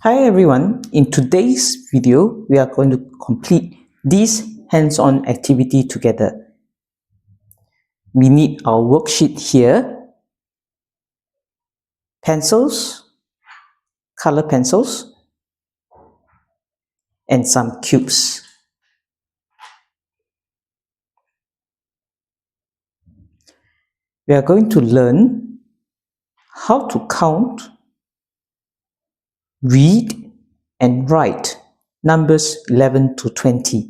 Hi everyone, in today's video we are going to complete this hands-on activity together. We need our worksheet here, pencils, color pencils, and some cubes. We are going to learn how to count, read, and write numbers 11 to 20.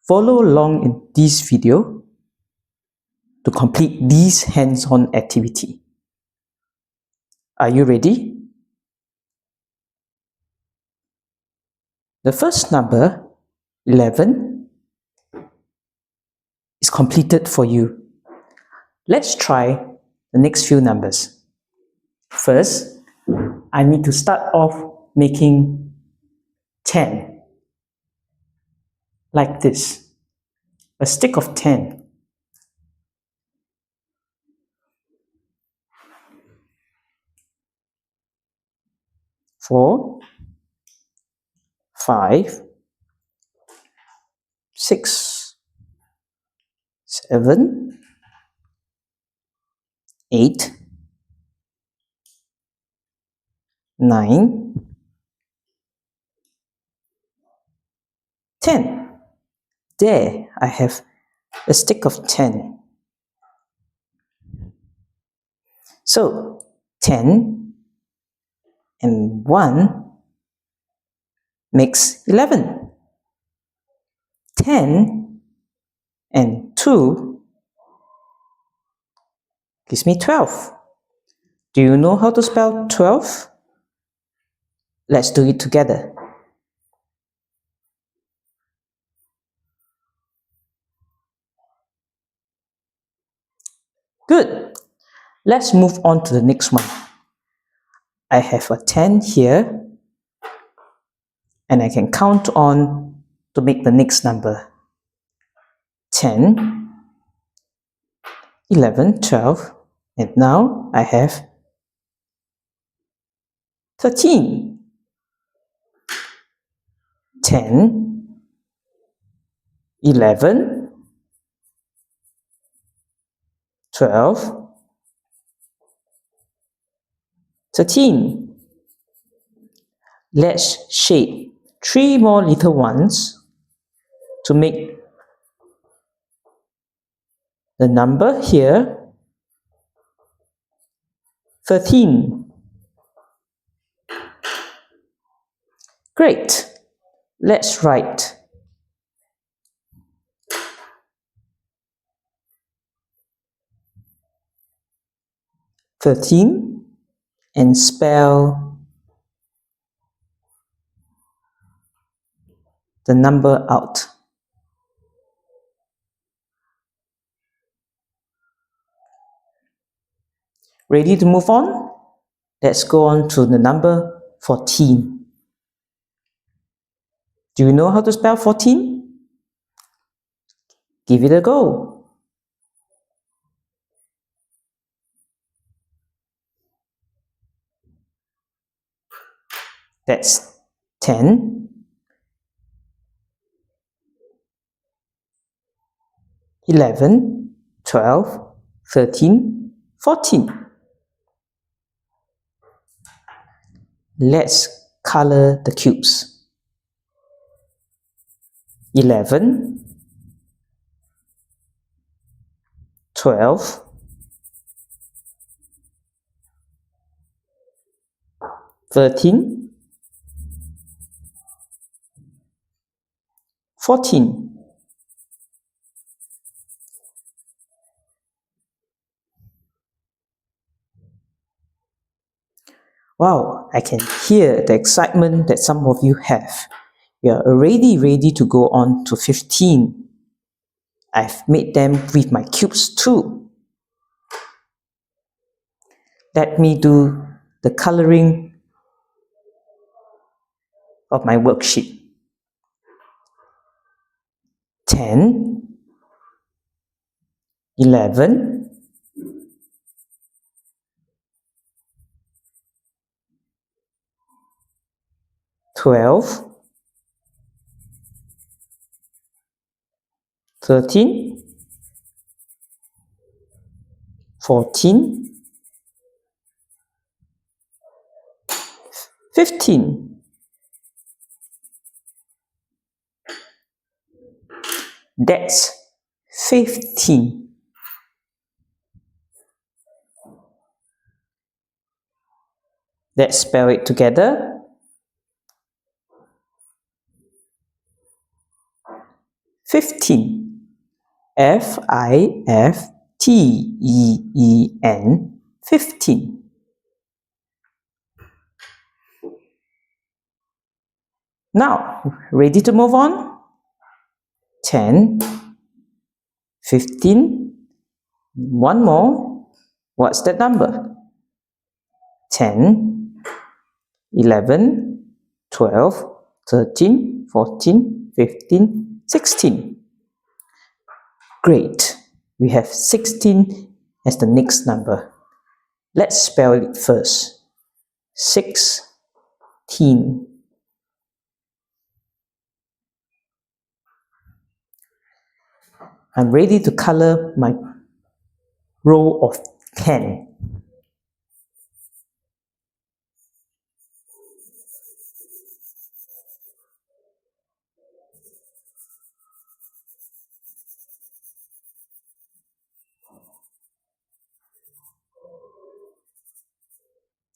Follow along in this video to complete this hands-on activity. Are you ready? The first number, 11, is completed for you. Let's try the next few numbers. First, I need to start off making 10. Like this. A stick of 10. Four, 5, 6, 7, 8, 9, 10. There, I have a stick of 10. So, 10 and 1 makes 11. 10 and 2 gives me 12. Do you know how to spell 12? Let's do it together. Good. Let's move on to the next one. I have a 10 here, and I can count on to make the next number. 10, 11, 12, and now I have 13. 10, 11, 12, 13. Let's shape 3 more little ones to make the number here 13. Great. Let's write. "13" and spell the number out. Ready to move on? Let's go on to the number 14. Do you know how to spell 14? Give it a go. That's 10, 11, 12, 13, 14. Let's color the cubes. 11, 12, 13, 14. Wow, I can hear the excitement that some of you have. You are already ready to go on to 15. I've made them with my cubes too. Let me do the coloring of my worksheet. 10, 11, 12, 13, 14, 15. That's 15. Let's spell it together. 15. F-I-F-T-E-E-N. 15. Now, ready to move on? 10, 15, one more. What's that number? 10, 11, 12, 13, 14, 15, 16. Great. We have 16 as the next number. Let's spell it first. 16. I'm ready to color my row of 10.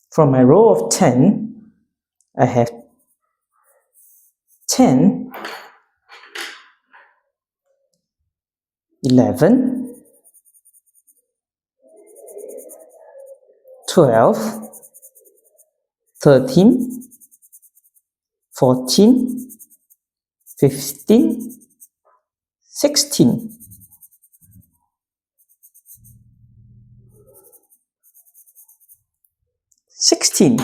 From my row of 10, I have 10, 11, 12, 13, 14, 15, 16.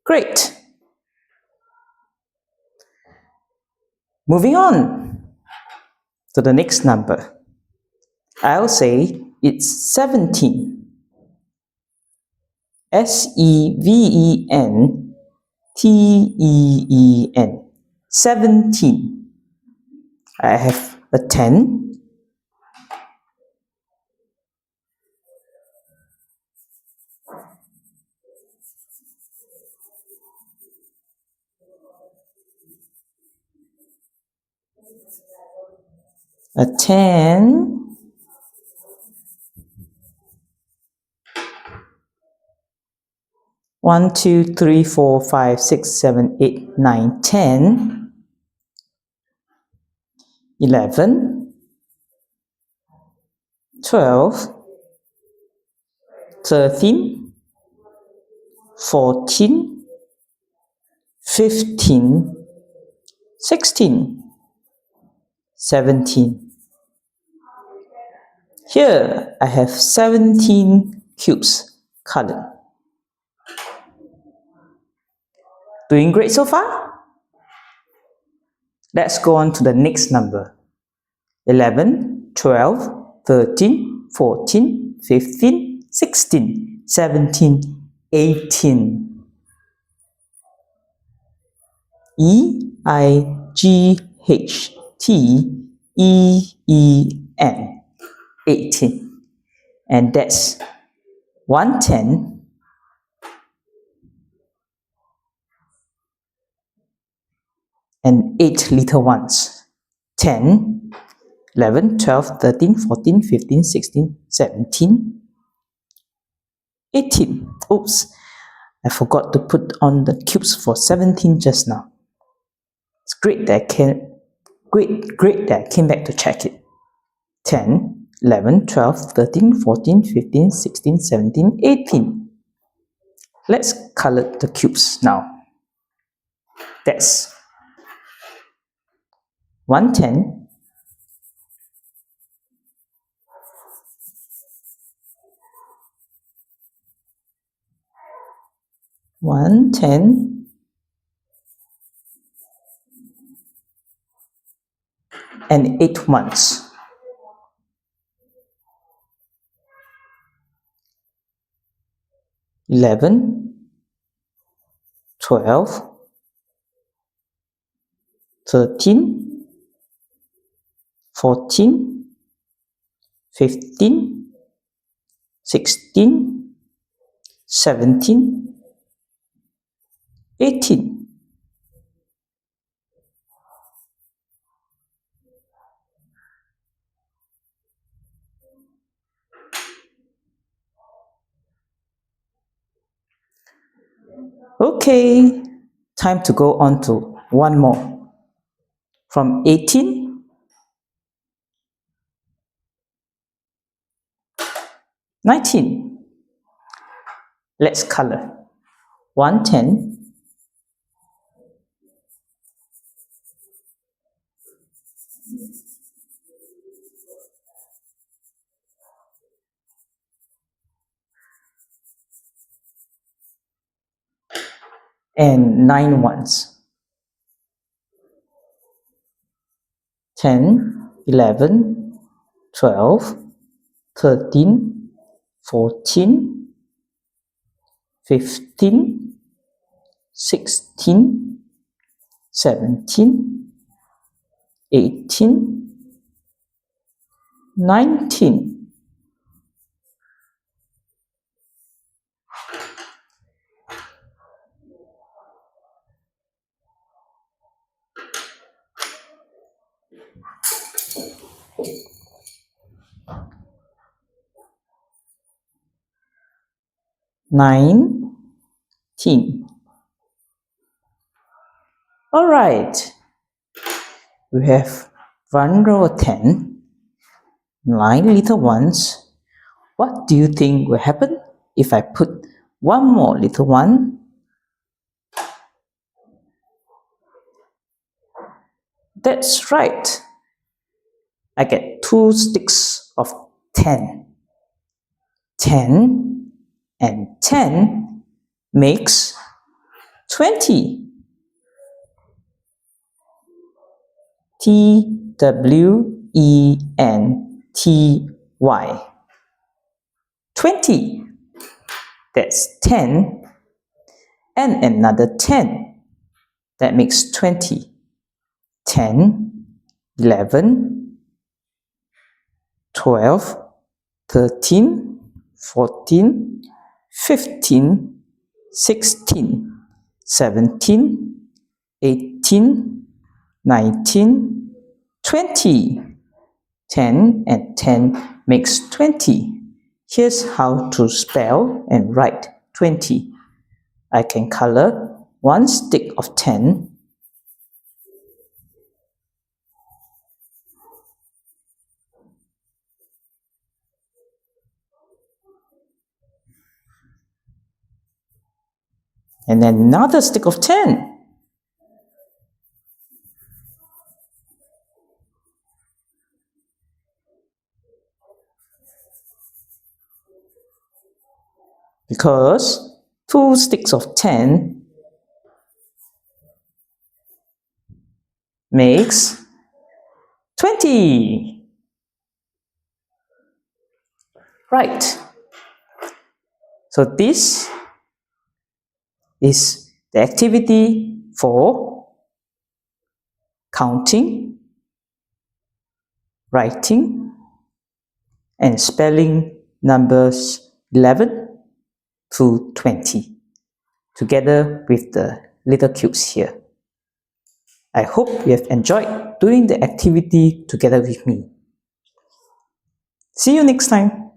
Great. Moving on to the next number. I'll say it's 17. S-E-V-E-N-T-E-E-N. 17. I have a 10, a 10, one, two, three, 4, 5, 6, 7, 8, 9, 10, 11, 12, 13, 14, 15, 16, 17. Here I have 17 cubes colored. Doing great so far? Let's go on to the next number. 11, 12, 13, 14, 15, 16, 17, 18. E-I-G-H-T-E-E-N. 18. And that's 110, and 8 little ones. 10, 11, 12, 13, 14, 15, 16, 17, 18. Oops, I forgot to put on the cubes for 17 just now. It's great that I came back to check it. 10, 11, 12, 13, 14, 15, 16, 17, 18. Let's color the cubes now. That's 110, 110, and 8 ones. 11, 12, 13, 14, 15, 16, 17, 18. Okay, time to go on to one more. From 18, 19. Let's color. 110, and 9 ones. 10, 11, 12, 13, 14, 15, 16, 17, 18, 19. Alright, we have one row of 10, 9 little ones. What do you think will happen if I put one more little one? That's right. I get 2 sticks of 10. 10 and 10 makes 20. TWENTY. 20. That's 10 and another 10. That makes 20. 10, 11, 12, 13, 14, 15, 16, 17, 18, 19, 20. 10 and 10 makes 20. Here's how to spell and write 20. I can color one stick of 10, and then another stick of 10. Because 2 sticks of 10 makes 20. Right. So this is the activity for counting, writing, and spelling numbers 11 to 20, together with the little cubes here. I hope you have enjoyed doing the activity together with me. See you next time.